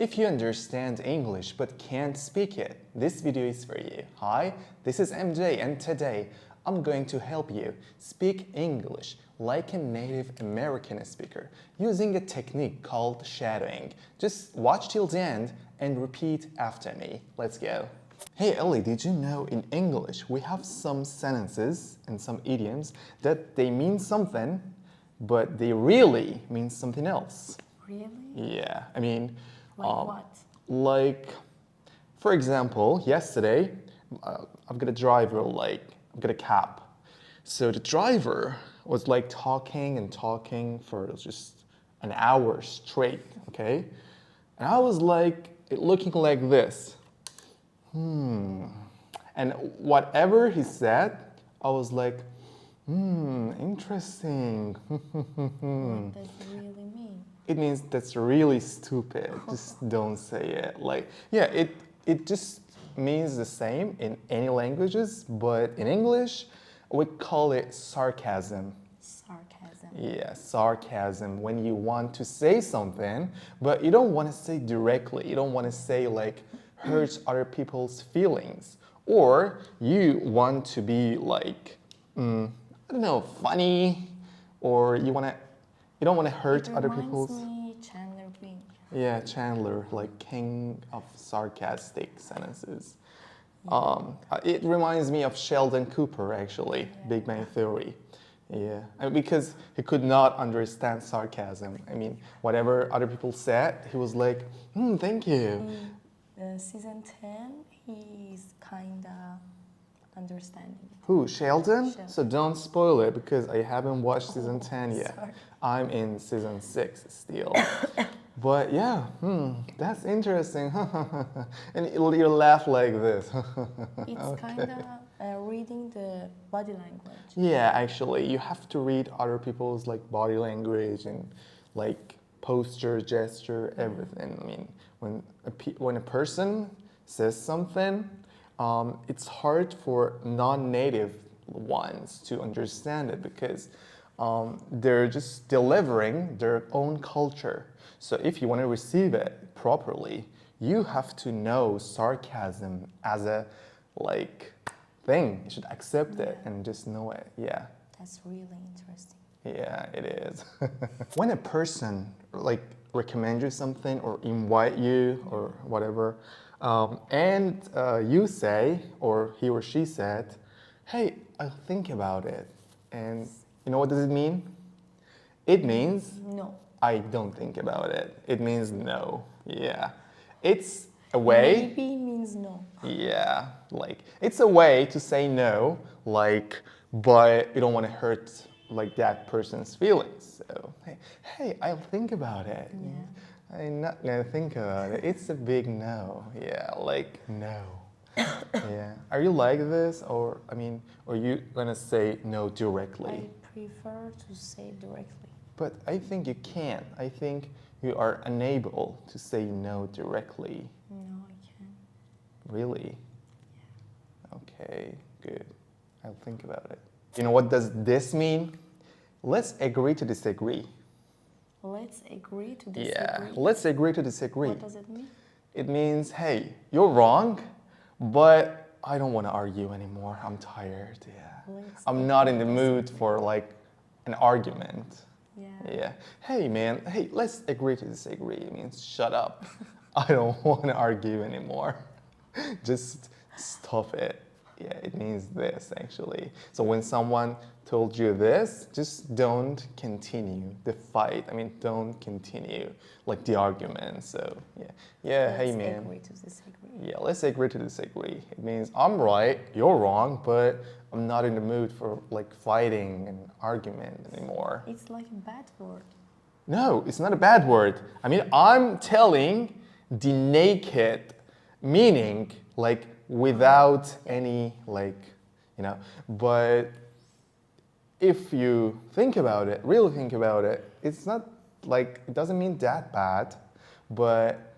If you understand English but can't speak it, this video is for you. Hi, this is MJ and today I'm going to help you speak English like a native American speaker using a technique called shadowing. Just watch till the end and repeat after me. Let's go. Hey Ellie, did you know in English we have some sentences and some idioms that they mean something but they really mean something else? Really? Yeah, I mean, Like what? like, for example, yesterday, I've got a driver, I've got a cab. So the driver was like talking and talking for just an hour straight, okay? And I was like, looking like this. And whatever he said, I was like, interesting. What does it really mean? It means that's really stupid. Just don't say it. Like, yeah, it just means the same in any languages, but in English, we call it sarcasm. Sarcasm. Yeah, sarcasm. When you want to say something, but you don't want to say directly. You don't want to say like hurt other people's feelings, or you want to be like, I don't know, funny, or you don't want to hurt other people's. It reminds me Chandler Bing. Yeah, Chandler, like king of sarcastic sentences. It reminds me of Sheldon Cooper, actually, Big Bang Theory. Yeah, because he could not understand sarcasm. I mean, whatever other people said, he was like, thank you. Season 10, he's kinda understanding it. Who, Sheldon? Sheldon. So don't spoil it because I haven't watched season 10 yet. Sorry. I'm in season 6 still. But yeah, that's interesting. And you laugh like this. It's Okay. kinda reading the body language. Yeah, actually, you have to read other people's like body language and like posture, gesture, everything. I mean, when a person says something, it's hard for non-native ones to understand it because they're just delivering their own culture. So if you want to receive it properly, you have to know sarcasm as a like thing. You should accept it and just know it. Yeah. That's really interesting. Yeah, it is. When a person like recommends you something or invite you or whatever, and you say, or he or she said, hey, I'll think about it. And you know what does it mean? It means No. I don't think about it. It means no. Yeah. It's a way. Maybe means no. Yeah, like it's a way to say no, like, but you don't want to hurt like that person's feelings. So hey, I'll think about it. Yeah. I'm not gonna think about it. It's a big no. Yeah, like no. Yeah. Are you like this, or I mean, or you gonna say no directly? I prefer to say directly. But I think you can't. I think you are unable to say no directly. No, I can't. Really? Yeah. Okay, good. I'll think about it. You know what does this mean? Let's agree to disagree. Let's agree to disagree. Yeah, let's agree to disagree. What does it mean? It means, hey, you're wrong, but I don't want to argue anymore. I'm tired. Yeah. I'm not in the mood for like an argument. Yeah. Yeah. Hey man, hey, let's agree to disagree. It means shut up. I don't want to argue anymore. Just stop it. Yeah, it means this actually. So when someone told you this, just don't continue the fight. I mean, don't continue like the argument. So yeah, hey man. Let's agree to disagree. Yeah, let's agree to disagree. It means I'm right, you're wrong, but I'm not in the mood for like fighting and argument anymore. It's like a bad word. No, it's not a bad word. I mean, I'm telling the naked meaning, like without any like, but if you think about it, really think about it, it's not like, it doesn't mean that bad, but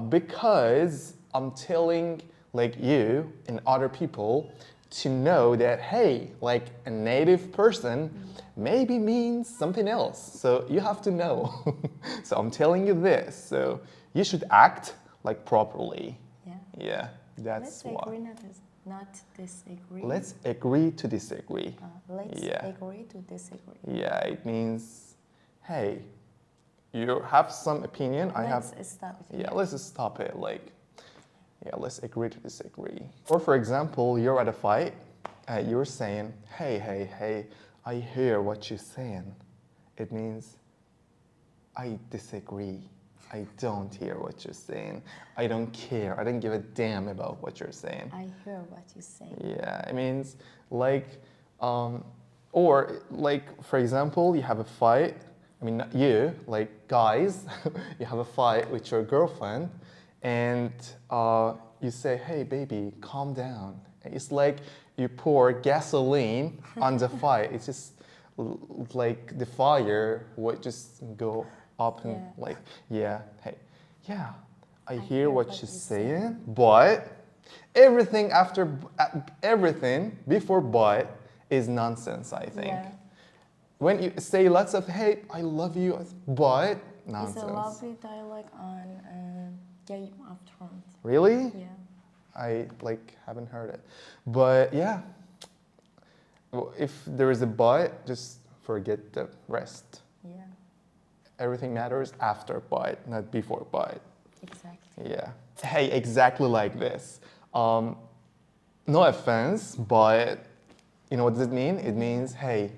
because I'm telling like you and other people to know that, hey, like a native person maybe means something else. So you have to know. So I'm telling you this. So you should act like properly. Yeah. Yeah, that's Let's why. agree, not disagree. Let's agree to disagree. Let's Yeah. agree to disagree. Yeah, it means, hey, you have some opinion, I have. Let's stop it. Yeah, let's just stop it. Like, yeah, let's agree to disagree. Or for example, you're at a fight, you're saying, hey, I hear what you're saying. It means, I disagree. I don't hear what you're saying. I don't care. I don't give a damn about what you're saying. I hear what you say. Yeah, it means like, or like, for example, you have a fight. I mean, not you, like guys, you have a fight with your girlfriend, and you say, "Hey, baby, calm down." It's like you pour gasoline on the fire. It's just like the fire would just go up and Yeah. like, yeah, hey, yeah, I I hear what you're you're saying, but everything everything before but is nonsense, I think. Yeah. When you say lots of, hey, I love you, but nonsense. It's a lovely dialogue on Game of Thrones. Really? Yeah. I like haven't heard it. But yeah, well, if there is a but, just forget the rest. Yeah. Everything matters after but, not before but. Exactly. Yeah. Hey, exactly like this. No offense, but you know what does it mean? It means, hey,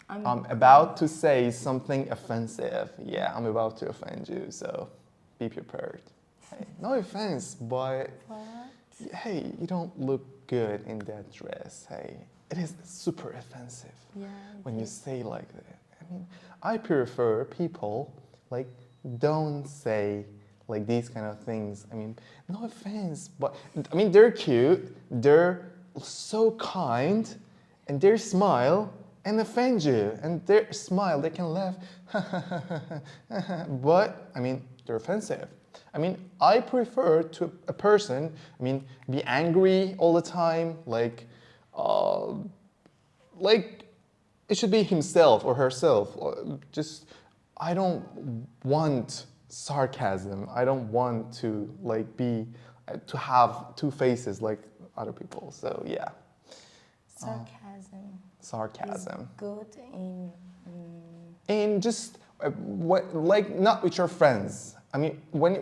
I'm about to say something offensive. Yeah, I'm about to offend you, so be prepared. Hey, no offense, but What? hey, you don't look good in that dress. Hey, it is super offensive Yeah. when you say like that. I mean, I prefer people like don't say like these kind of things. I mean, no offense, but I mean they're cute, they're so kind, and their smile and offend you, and their smile they can laugh, but I mean they're offensive. I mean, I prefer to a person. I mean, be angry all the time, like it should be himself or herself. Just I don't want sarcasm. I don't want to like be to have two faces like other people. So yeah, Sarcasm. sarcasm. Is good in. And just what like not with your friends. I mean, when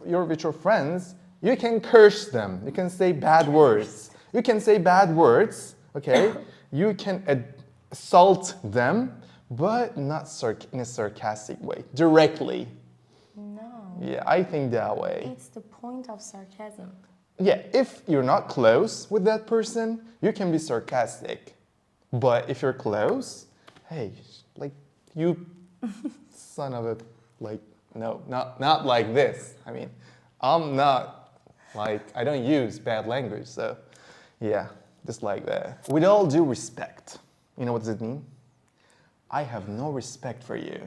you're with your friends, you can curse them. You can say bad words. You can say bad words. Okay, you can assault them, but not in a sarcastic way, directly. No. Yeah, I think that way. It's the point of sarcasm. Yeah, if you're not close with that person, you can be sarcastic. But if you're close, hey, like you son of a, like, no, not like this. I mean, I'm not, like, I don't use bad language, so yeah, just like that. With all due respect, you know what does it mean? I have no respect for you.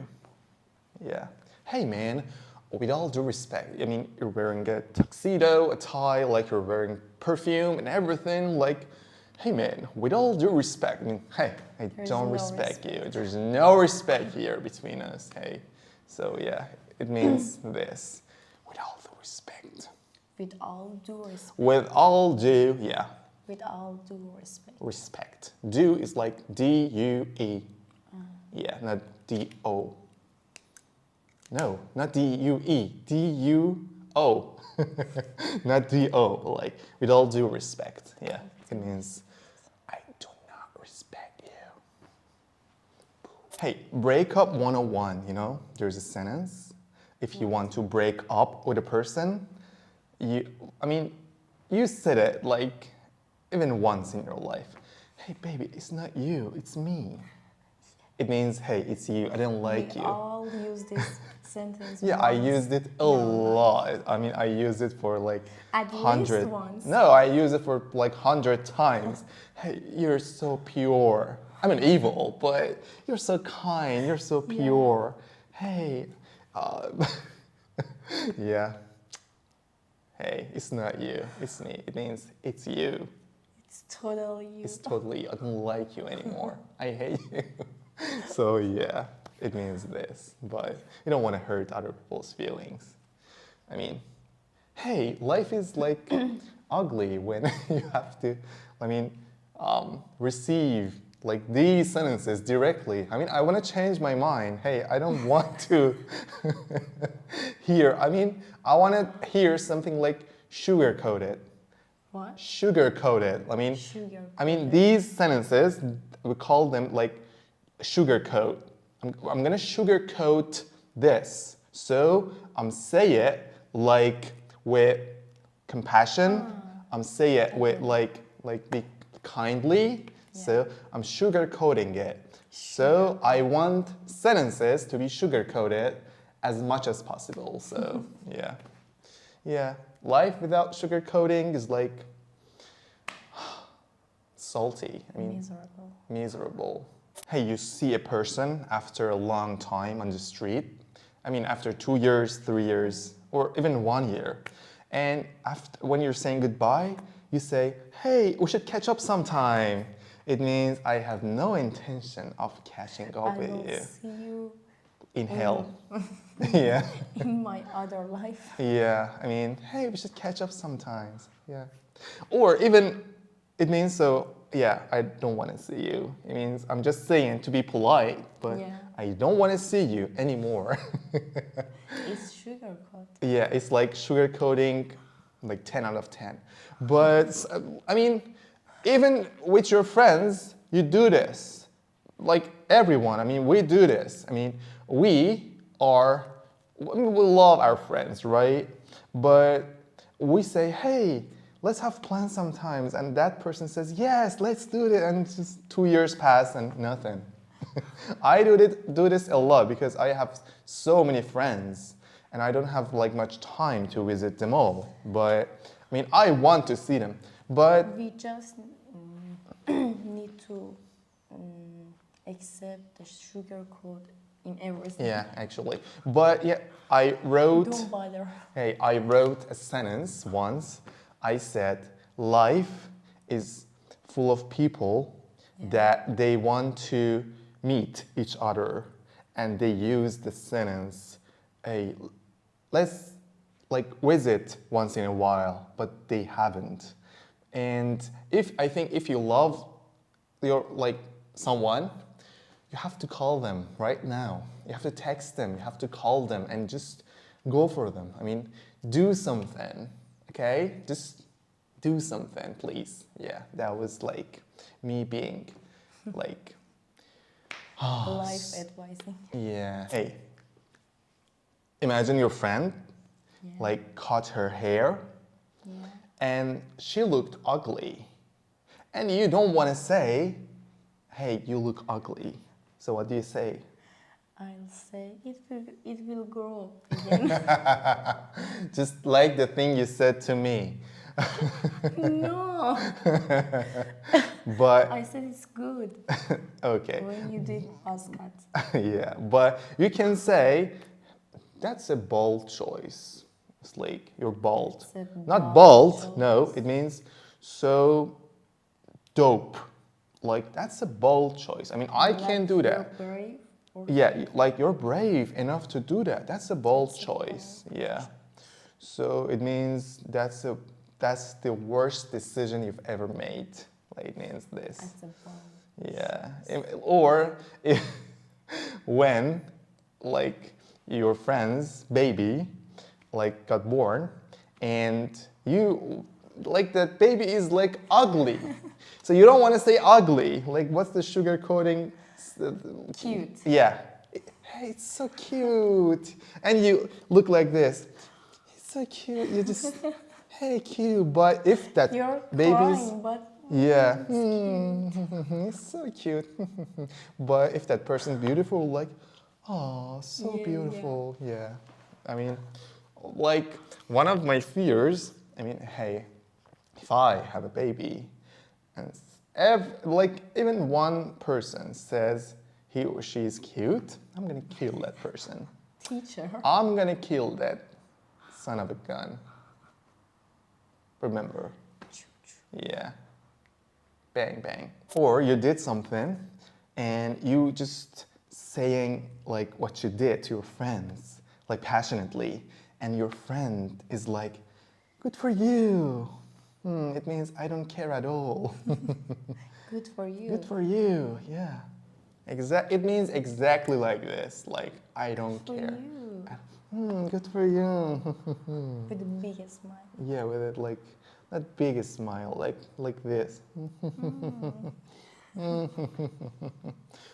Yeah. Hey man, with all due respect, I mean, you're wearing a tuxedo, a tie, like you're wearing perfume and everything, like, hey man, with all due respect, I mean, hey, I don't respect you. There's no respect here between us, hey. So yeah, it means this, with all due respect. With all due respect. With all due, yeah. With all due respect. Respect. Due is like D-U-E. Yeah, not D-O. No, not D-U-E. D-U-O. Not D-O. Like, with all due respect. Yeah, it means I do not respect you. Hey, breakup 101, you know? There's a sentence. If you want to break up with a person, you said it like even once in your life. Hey, baby, it's not you, it's me. It means, hey, it's you, I don't like you. We all use this sentence. Yeah, once. I used it a lot. I mean, I used it for like At 100. least once. No, I use it for like 100 times. Hey, you're so pure. I mean, evil, but you're so kind. You're so pure. Hey, yeah. Hey, it's not you. It's me. It means it's you. It's totally you. It's totally. I don't like you anymore. I hate you. So yeah, it means this, but you don't want to hurt other people's feelings. I mean, hey, life is like ugly when you have to, I mean, receive like these sentences directly. I mean, I want to change my mind. Hey, I don't want to hear. I mean, I want to hear something like sugar coated. What? Sugar coated. Sugar I mean, coated. these sentences we call them like sugar coat. I'm gonna sugarcoat this. So I'm say it like with compassion. I'm say it with like be kindly. So I'm sugarcoating it. So I want sentences to be sugarcoated as much as possible. So yeah. Yeah. Life without sugarcoating is like salty. I mean, Miserable. miserable. Hey, you see a person after a long time on the street. I mean, after 2 years, 3 years, or even 1 year. And after, when you're saying goodbye, you say, hey, we should catch up sometime. It means I have no intention of catching up I with will you see you in hell. Yeah. in my other life. Yeah, I mean, hey, we should catch up sometimes. Yeah. Or even, it means so, yeah, I don't want to see you. It means I'm just saying to be polite, but Yeah. I don't want to see you anymore. It's sugarcoat. Yeah, it's like sugarcoating, like 10 out of 10. But, I mean, even with your friends, you do this. Like everyone, I mean, we do this. I mean, we love our friends, right? But we say, hey, let's have plans sometimes. And that person says, yes, let's do it. And just 2 years pass and nothing. I do this a lot because I have so many friends and I don't have like much time to visit them all. But I mean, I want to see them. But We just need to accept the sugarcoat in everything. yeah, actually. But yeah, I wrote. Don't bother. Hey, I wrote a sentence once. I said, life is full of people that they want to meet each other. And they use the sentence, hey, let's like visit once in a while, but they haven't. And I think if you love your like someone, you have to call them right now. You have to text them, you have to call them and just go for them. I mean, do something, okay? Just do something, please. Yeah, that was like me being like, Life advising. yeah. Hey, imagine your friend like cut her hair Yeah. and she looked ugly. And you don't want to say, hey, you look ugly. So what do you say? I'll say it will grow again. Just like the thing you said to me. No. But I said it's good okay. when you did Oscar. Yeah, but you can say that's a bold choice. It's like you're bold. It's a Not bold bold, no, choice. it means so dope. Like that's a bold choice. I mean, I Like can't do that. You're brave. Or Yeah, like you're brave enough to do that. That's a bold That's a choice. bold Yeah. choice. So it means that's the worst decision you've ever made. Like it means this. That's a bold. Yeah. Or if, when like your friend's baby like got born and you like that baby is like ugly. So you don't want to say ugly. Like what's the sugar coating? Cute. Yeah. Hey, it's so cute. And you look like this. It's so cute. You just, hey, cute. But if that You're baby's, crying, but yeah, it's it's so cute. But if that person's beautiful, like, oh, so Yeah, beautiful. Yeah. I mean, like one of my fears. I mean, hey, if I have a baby, and like even one person says he or she is cute, I'm gonna kill that person. teacher. I'm gonna kill that son of a gun. Remember? Yeah. Bang, bang. Or you did something and you just saying like what you did to your friends, like passionately, and your friend is like, good for you. It means I don't care at all. Good for you. Good for you, yeah. It means exactly like this, like I don't For care. you. Good for you. With the biggest smile. Yeah, with it like that biggest smile, like this. I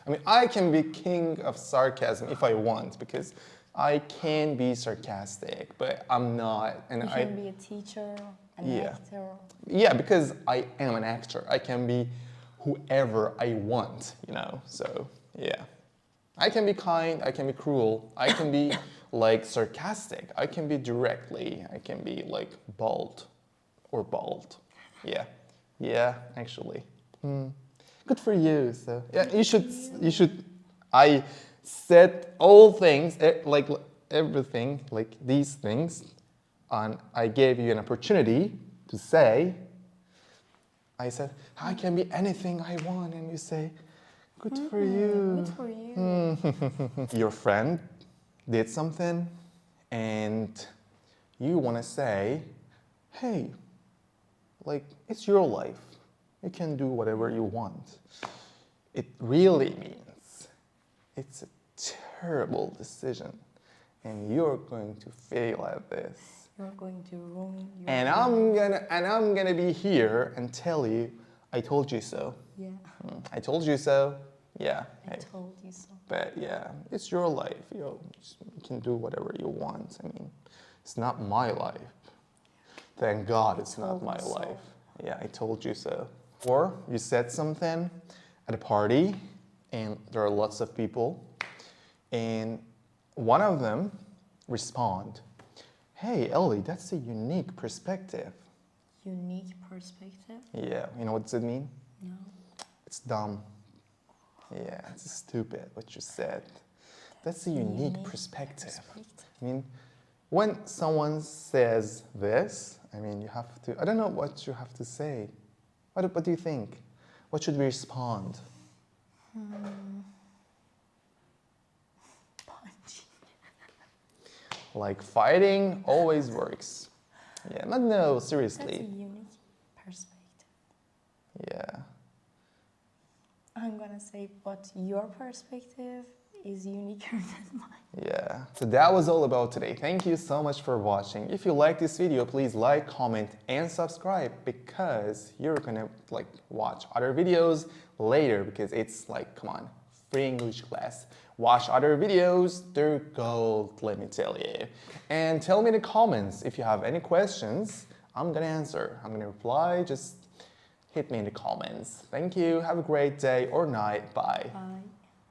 mean, I can be king of sarcasm if I want, because I can be sarcastic, but I'm not. And You can be a teacher, an actor. Yeah, because I am an actor. I can be whoever I want, So, yeah. I can be kind, I can be cruel, I can be like sarcastic, I can be directly, I can be like bold or bald. Yeah. Yeah, actually. Good for you. So, yeah, you should I said all things like everything, like these things, and I gave you an opportunity to say. I said, I can be anything I want, and you say, good for you. Good for you. Your friend did something, and you want to say, hey, like, it's your life. You can do whatever you want. It really means it's a terrible decision, and you're going to fail at this. You're going to ruin your And I'm gonna be here and tell you, I told you so. Yeah. I told you so. Yeah. I told you so. But yeah, it's your life. You can do whatever you want. I mean, it's not my life. Thank God it's not my life. Yeah, I told you so. Or you said something at a party, and there are lots of people, and one of them respond, hey, Ellie, that's a unique perspective. Unique perspective? Yeah, you know what does it mean? No. It's dumb. Yeah, it's stupid what you said. That's a unique perspective. I mean, when someone says this, I mean, you have to, I don't know what you have to say. What do you think? What should we respond? Punch. Like fighting always works. Yeah, no, seriously. That's a unique perspective. Yeah. I'm gonna say, but your perspective is uniquer than mine. Yeah. So that was all about today. Thank you so much for watching. If you like this video, please like, comment, and subscribe, because you're gonna watch other videos later, because it's like, come on, free English class. Watch other videos, they're gold, let me tell you. And tell me in the comments if you have any questions. I'm gonna answer. I'm gonna reply. Just hit me in the comments. Thank you. Have a great day or night. Bye. Bye.